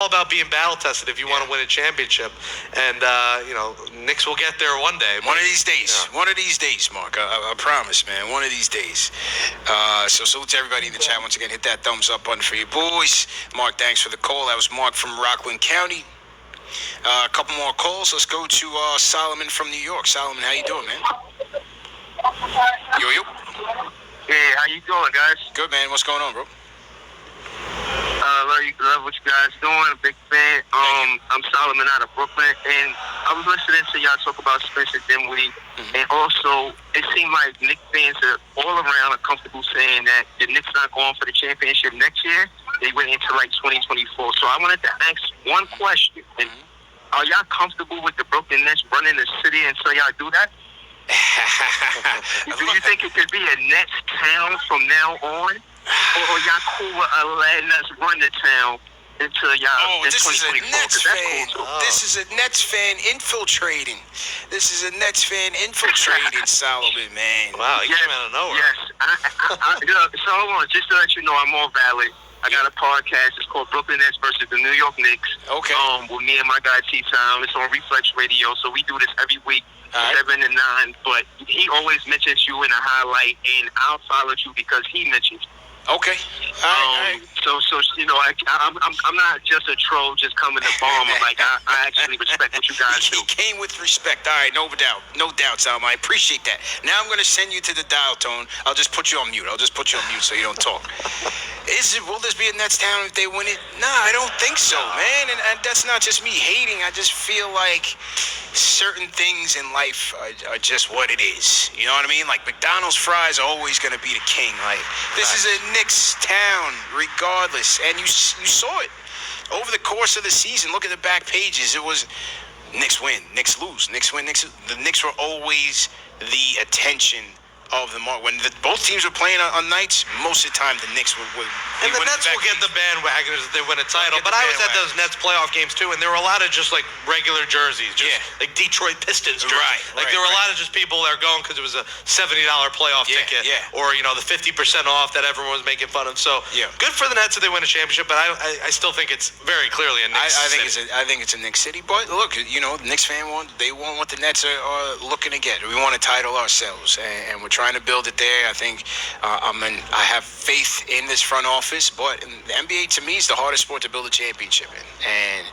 all about being battle tested if you want to win a championship. And, Knicks will get there one day. One of these days. Yeah. One of these days, Mark. I promise, man. One of these days. So salute to everybody in the chat. Once again, hit that thumbs up button for you boys. Mark, thanks for the call. That was Mark from Rockland County. A couple more calls. Let's go to Solomon from New York. Solomon, how you doing, man? Yo. Hey, how you doing, guys? Good, man. What's going on, bro? Love what you guys doing. A big fan. I'm Solomon out of Brooklyn, and I was listening to y'all talk about Spencer Dinwiddie, and also it seemed like Knicks fans all around are comfortable saying that the Knicks not going for the championship next year. They went into like 2024. So I wanted to ask one question: are y'all comfortable with the Brooklyn Nets running the city until y'all do that? Do you think it could be a Nets town from now on? Or y'all cool with letting us run the town until y'all in 2024? This is a Nets fan infiltrating. Solomon, man. Wow, he came out of nowhere. Yes. So hold on, just to let you know, I'm more valid. I got a podcast. It's called Brooklyn Nets versus the New York Knicks. Okay. With me and my guy T-Time. It's on Reflex Radio, so we do this every week. 7 to 9, but he always mentions you in a highlight, and I'll follow you because he mentions you. Okay. So I'm not just a troll, just coming to bomb. Like I actually respect what you guys do. He came with respect. All right, no doubt, Salma. I appreciate that. Now I'm going to send you to the dial tone. I'll just put you on mute. So you don't talk. Will this be a Nets town if they win it? Nah, I don't think so, man. And that's not just me hating. I just feel like certain things in life are just what it is. You know what I mean? Like McDonald's fries are always going to be the king. Like this is a Knicks town, regardless. And you saw it over the course of the season. Look at the back pages. It was Knicks win, Knicks lose, Knicks win, Knicks. The Knicks were always the attention of the mark. When both teams were playing on nights, most of the time the Knicks would and the Nets will get the bandwagoners if they win a title. But I was at those Nets playoff games too, and there were a lot of just like regular jerseys, like Detroit Pistons jerseys. There were a lot of just people that are going because it was a $70 playoff ticket, or the 50% off that everyone was making fun of. So good for the Nets if they win a championship, but I still think it's very clearly a Knicks city. I think it's a Knicks city. But look, the Knicks fan want what the Nets are looking to get. We want a title ourselves, and we're trying to build it there. I think I have faith in this front office, but the NBA to me is the hardest sport to build a championship in. And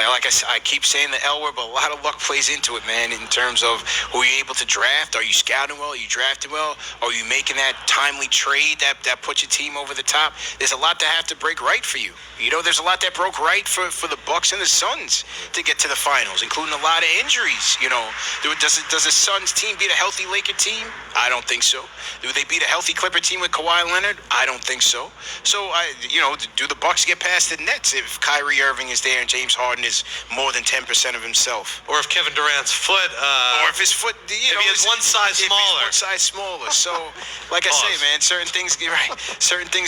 like I keep saying the L word, but a lot of luck plays into it, man, in terms of who you're able to draft. Are you scouting well? Are you drafting well? Are you making that timely trade that puts your team over the top? There's a lot that have to break right for you. There's a lot that broke right for the Bucks and the Suns to get to the finals, including a lot of injuries. Does the Suns team beat a healthy Laker team? I don't think so. Do they beat a healthy Clipper team with Kawhi Leonard? I don't think so. So, do the Bucks get past the Nets if Kyrie Irving is there and James Harden is more than 10% of himself? Or if Kevin Durant's foot... or if his foot... if he is one size smaller. So, like I say, man, certain things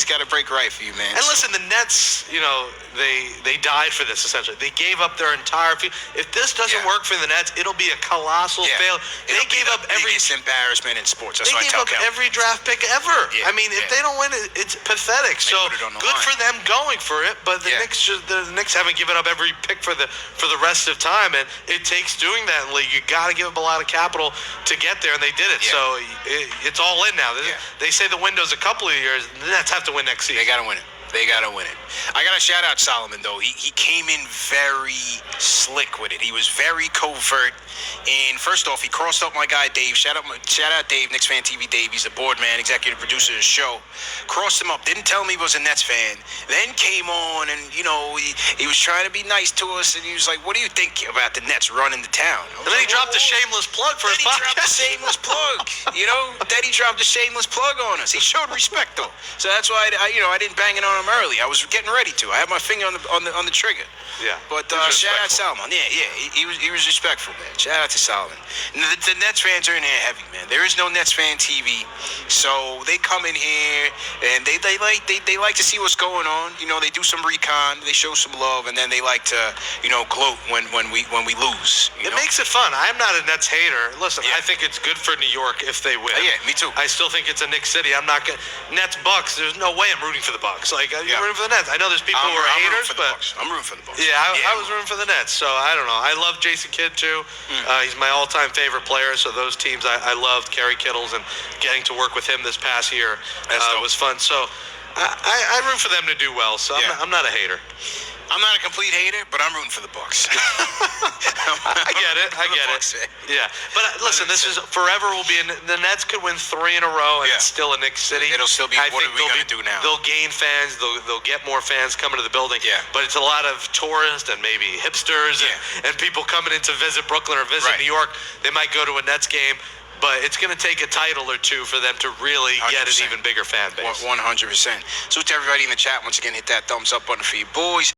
got to break right for you, man. And listen, the Nets, they died for this, essentially. They gave up their entire field. If this doesn't work for the Nets, it'll be a colossal fail. They gave up every embarrassment in sports. That's they gave up every draft pick ever. Yeah, if they don't win it, it's pathetic. So good for them going for it, but the Knicks haven't given up every pick for the rest of time, and it takes doing that in the league. You got to give up a lot of capital to get there, and they did it. So it's all in now. They say the window's a couple of years. The Nets have to win next season. They got to win it. I got to shout out Solomon, though. He came in very slick with it. He was very covert. And first off, he crossed up my guy Dave. Shout out Dave, Knicks Fan TV Dave. He's the board man, executive producer of the show. Crossed him up. Didn't tell me he was a Nets fan. Then came on and, he was trying to be nice to us. And he was like, what do you think about the Nets running the town? And then he dropped a shameless plug for his podcast. Then he dropped a shameless plug on us. He showed respect, though. So that's why, I didn't bang it on him early. I was getting ready to. I had my finger on the trigger. Yeah. But shout out Solomon. He was respectful, man. Shout out to Solomon. The Nets fans are in here heavy, man. There is no Nets fan TV, so they come in here and they like to see what's going on. They do some recon, they show some love, and then they like to gloat when we lose. It makes it fun. I'm not a Nets hater. Listen, I think it's good for New York if they win. Yeah, me too. I still think it's a Knicks city. I'm not gonna Nets Bucks. There's no way I'm rooting for the Bucks. Like you're rooting for the Nets. I know there's people who are haters, but I'm rooting for the Bucks. Yeah, I was rooting for the Nets. So I don't know. I love Jason Kidd too. He's my all-time favorite player. So those teams I loved. Kerry Kittles, and getting to work with him this past year was fun. So I root for them to do well. So I'm not a hater. I'm not a complete hater, but I'm rooting for the Bucks. I get it. Yeah, but listen, this is forever. Will be the Nets could win 3 in a row, and it's still a Knicks city. It'll still be. What are we gonna do now? They'll gain fans. They'll get more fans coming to the building. Yeah. But it's a lot of tourists and maybe hipsters and people coming in to visit Brooklyn or visit New York. They might go to a Nets game. But it's going to take a title or two for them to really 100%. get an even bigger fan base. 100%. So to everybody in the chat, once again, hit that thumbs up button for you boys.